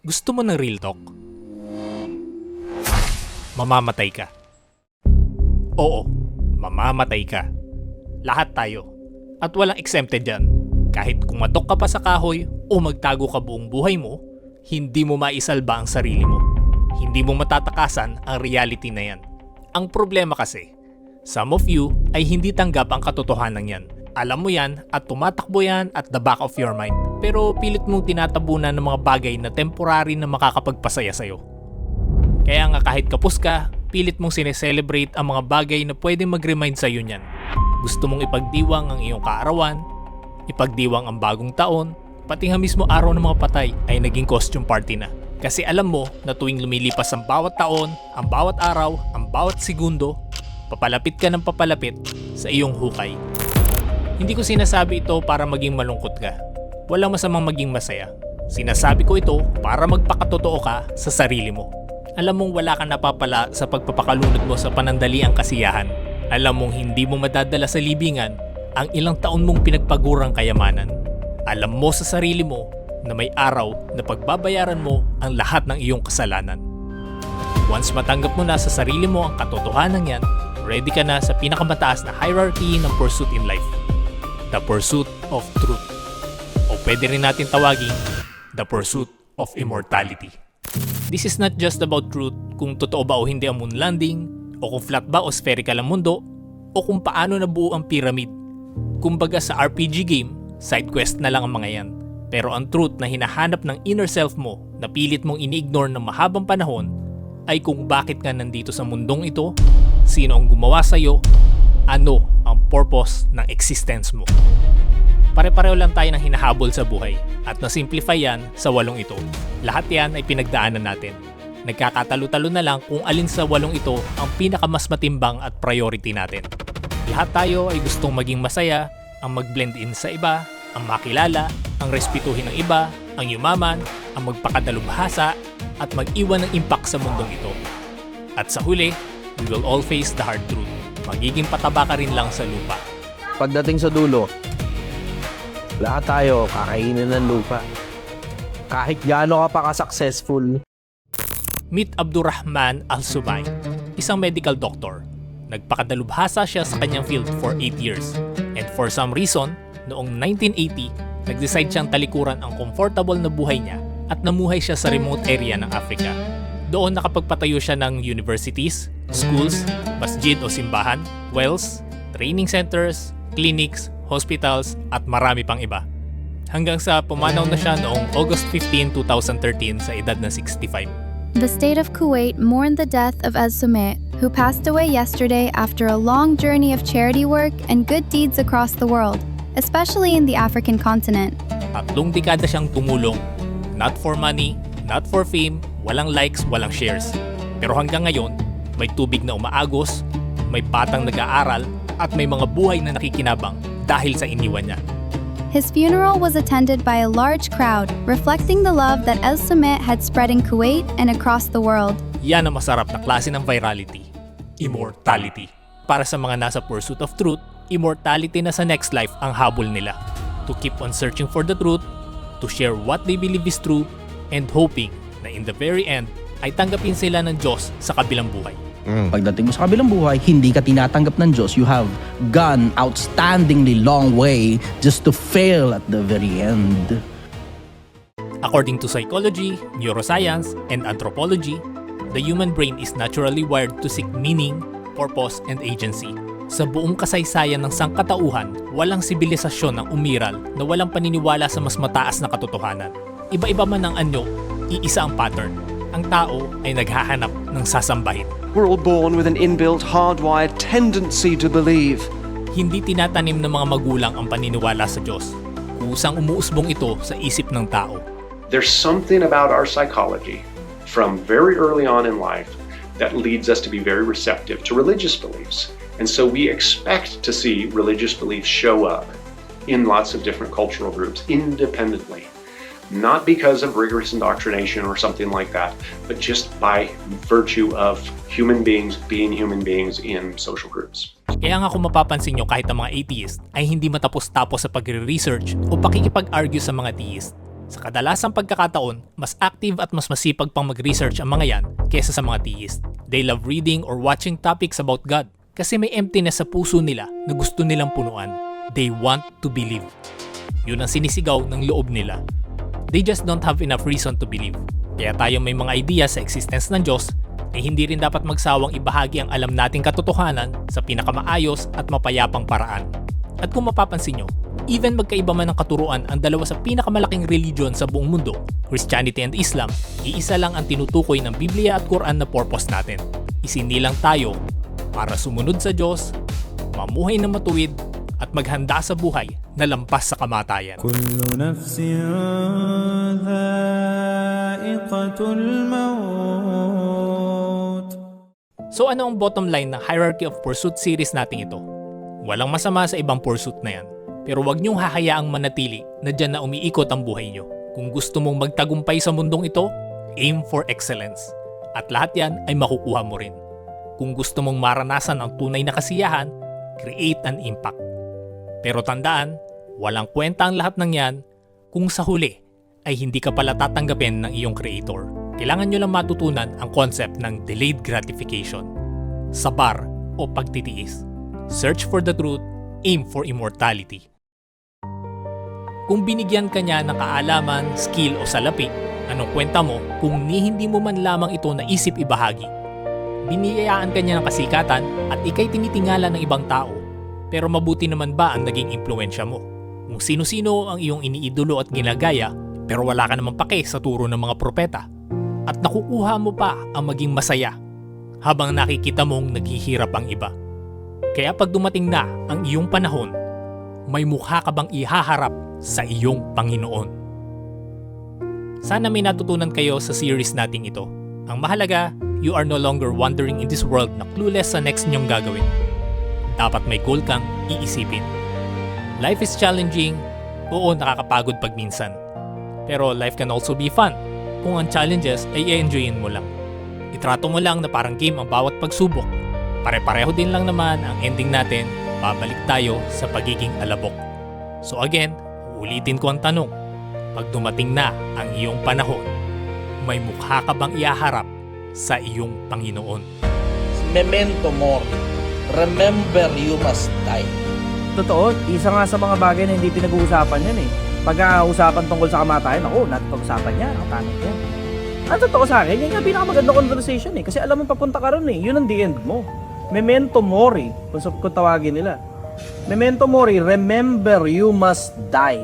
Gusto mo ng real talk? Mamamatay ka. Oo, mamamatay ka. Lahat tayo. At walang exempted dyan. Kahit kumatok ka pa sa kahoy o magtago ka buong buhay mo, hindi mo maisalba ang sarili mo. Hindi mo matatakasan ang reality na yan. Ang problema kasi, some of you ay hindi tanggap ang katotohanan yan. Alam mo yan at tumatakbo yan at the back of your mind. Pero pilit mong tinatabunan ng mga bagay na temporary na makakapagpasaya sa'yo. Kaya nga kahit kapos ka, pilit mong sineselebrate ang mga bagay na pwedeng mag-remind sa'yo niyan. Gusto mong ipagdiwang ang iyong kaarawan, ipagdiwang ang bagong taon, pati nga mismo araw ng mga patay ay naging costume party na. Kasi alam mo na tuwing lumilipas ang bawat taon, ang bawat araw, ang bawat segundo, papalapit ka ng papalapit sa iyong hukay. Hindi ko sinasabi ito para maging malungkot ka. Walang masamang maging masaya. Sinasabi ko ito para magpakatotoo ka sa sarili mo. Alam mong wala kang napapala sa pagpapakalunod mo sa panandaliang kasiyahan. Alam mong hindi mo madadala sa libingan ang ilang taon mong pinagpagurang kayamanan. Alam mo sa sarili mo na may araw na pagbabayaran mo ang lahat ng iyong kasalanan. Once matanggap mo na sa sarili mo ang katotohanan yan, ready ka na sa pinakamataas na hierarchy ng pursuit in life. The pursuit of truth. O pwede rin natin tawaging the pursuit of immortality. This is not just about truth kung totoo ba o hindi ang moon landing, o kung flat ba o spherical ang mundo, o kung paano nabuo ang pyramid. Kumbaga sa RPG game, side quest na lang ang mga yan. Pero ang truth na hinahanap ng inner self mo na pilit mong ini-ignore ng mahabang panahon ay kung bakit ka nandito sa mundong ito, sino ang gumawa sa'yo, ano ang purpose ng existence mo. Pare-pareho lang tayo ng hinahabol sa buhay at nasimplify yan sa 8 ito. Lahat yan ay pinagdaanan natin. Nagkakatalo-talo na lang kung alin sa 8 ito ang pinakamas matimbang at priority natin. Lahat tayo ay gustong maging masaya, ang mag-blend in sa iba, ang makilala, ang respetuhin ng iba, ang yumaman, ang magpakadalubhasa, at mag-iwan ng impact sa mundong ito. At sa huli, we will all face the hard truth. Magiging pataba ka rin lang sa lupa. Pagdating sa dulo, lahat tayo kakainin ng lupa. Kahit gaano ka pa ka-successful. Meet Abdurrahman Al-Subay, isang medical doctor. Nagpakadalubhasa siya sa kanyang field for 8 years. And for some reason, noong 1980, nag-decide siyang talikuran ang comfortable na buhay niya at namuhay siya sa remote area ng Africa. Doon nakapagpatayo siya ng universities, schools, masjid o simbahan, wells, training centers, clinics, hospitals at marami pang iba. Hanggang sa pumanaw na siya noong August 15, 2013 sa edad na 65. The state of Kuwait mourned the death of Az-Sumait, who passed away yesterday after a long journey of charity work and good deeds across the world, especially in the African continent. 3 dekada siyang tumulong. Not for money, not for fame, walang likes, walang shares. Pero hanggang ngayon, may tubig na umaagos, may batang nag-aaral, at may mga buhay na nakikinabang dahil sa iniwan niya. His funeral was attended by a large crowd, reflecting the love that Az-Sumait had spread in Kuwait and across the world. Yan ang masarap na klase ng virality. Immortality. Para sa mga nasa pursuit of truth, immortality na sa next life ang habol nila. To keep on searching for the truth, to share what they believe is true, and hoping na in the very end ay tanggapin sila ng Diyos sa kabilang buhay. Pagdating mo sa kabilang buhay, hindi ka tinatanggap ng Diyos. You have gone outstandingly long way just to fail at the very end. According to psychology, neuroscience, and anthropology, the human brain is naturally wired to seek meaning, purpose, and agency. Sa buong kasaysayan ng sangkatauhan, walang sibilisasyon ang umiral na walang paniniwala sa mas mataas na katotohanan. Iba-iba man ang anyo, iisa ang pattern. Ang tao ay naghahanap ng sasambahin. We're all born with an inbuilt, hardwired tendency to believe. Hindi tinatanim ng mga magulang ang paniniwala sa Diyos. Kusang umuusbong ito sa isip ng tao. There's something about our psychology from very early on in life that leads us to be very receptive to religious beliefs. And so we expect to see religious beliefs show up in lots of different cultural groups independently. Not because of rigorous indoctrination or something like that, but just by virtue of human beings being human beings in social groups. Kaya nga kung mapapansin nyo kahit ang mga atheist ay hindi matapos-tapos sa pagre-research o pakikipag-argue sa mga theist. Sa kadalasang pagkakataon, mas active at mas masipag pang mag-research ang mga yan kesa sa mga theist. They love reading or watching topics about God kasi may emptiness sa puso nila na gusto nilang punuan. They want to believe. Yun ang sinisigaw ng loob nila. They just don't have enough reason to believe. Kaya tayo may mga idea sa existence ng Diyos ay hindi rin dapat magsawang ibahagi ang alam nating katotohanan sa pinakamaayos at mapayapang paraan. At kung mapapansin nyo, even magkaiba man ng katuruan ang dalawa sa pinakamalaking religion sa buong mundo, Christianity and Islam, iisa lang ang tinutukoy ng Biblia at Quran na purpose natin. Isinilang tayo para sumunod sa Diyos, mamuhay na matuwid, at maghanda sa buhay na lampas sa kamatayan. كل نفس ذائقة الموت. So ano ang bottom line ng Hierarchy of Pursuit series natin ito? Walang masama sa ibang pursuit na yan, pero wag niyong hahayaang manatili na dyan na umiikot ang buhay niyo. Kung gusto mong magtagumpay sa mundong ito, aim for excellence. At lahat yan ay makukuha mo rin. Kung gusto mong maranasan ang tunay na kasiyahan, create an impact. Pero tandaan, walang kwenta ang lahat ng yan kung sa huli ay hindi ka pala tatanggapin ng iyong creator. Kailangan nyo lang matutunan ang concept ng delayed gratification. Sabar o pagtitiis. Search for the truth, aim for immortality. Kung binigyan ka niya ng kaalaman, skill o salapi, anong kwenta mo kung hindi mo man lamang ito naisip ibahagi? Biniyayaan ka niya ng kasikatan at ikay tinitingala ng ibang tao. Pero mabuti naman ba ang naging impluensya mo? Kung sino-sino ang iyong iniidolo at ginagaya, pero wala ka namang pake sa turo ng mga propeta. At nakukuha mo pa ang maging masaya habang nakikita mong naghihirap ang iba. Kaya pag dumating na ang iyong panahon, may mukha ka bang ihaharap sa iyong Panginoon? Sana may natutunan kayo sa series nating ito. Ang mahalaga, you are no longer wandering in this world na clueless sa next niyong gagawin. Dapat may goal kang iisipin. Life is challenging, oo nakakapagod pag minsan. Pero life can also be fun kung ang challenges ay i-enjoyin mo lang. Itrato mo lang na parang game ang bawat pagsubok. Pare-pareho din lang naman ang ending natin, babalik tayo sa pagiging alabok. So again, ulitin ko ang tanong. Pag dumating na ang iyong panahon, may mukha ka bang ihaharap sa iyong Panginoon? Memento mori. Remember, you must die. Totoo, isa nga sa mga bagay na hindi pinag-uusapan yan eh. Pag-uusapan tungkol sa kamatayan, ako, natapag-usapan niya, ang tanong yan. Ang totoo sa akin, yan nga pinakamaganda conversation eh. Kasi alam mo papunta ka ron eh, yun ang the end mo. Memento mori, kung tawagin nila. Memento mori, remember you must die.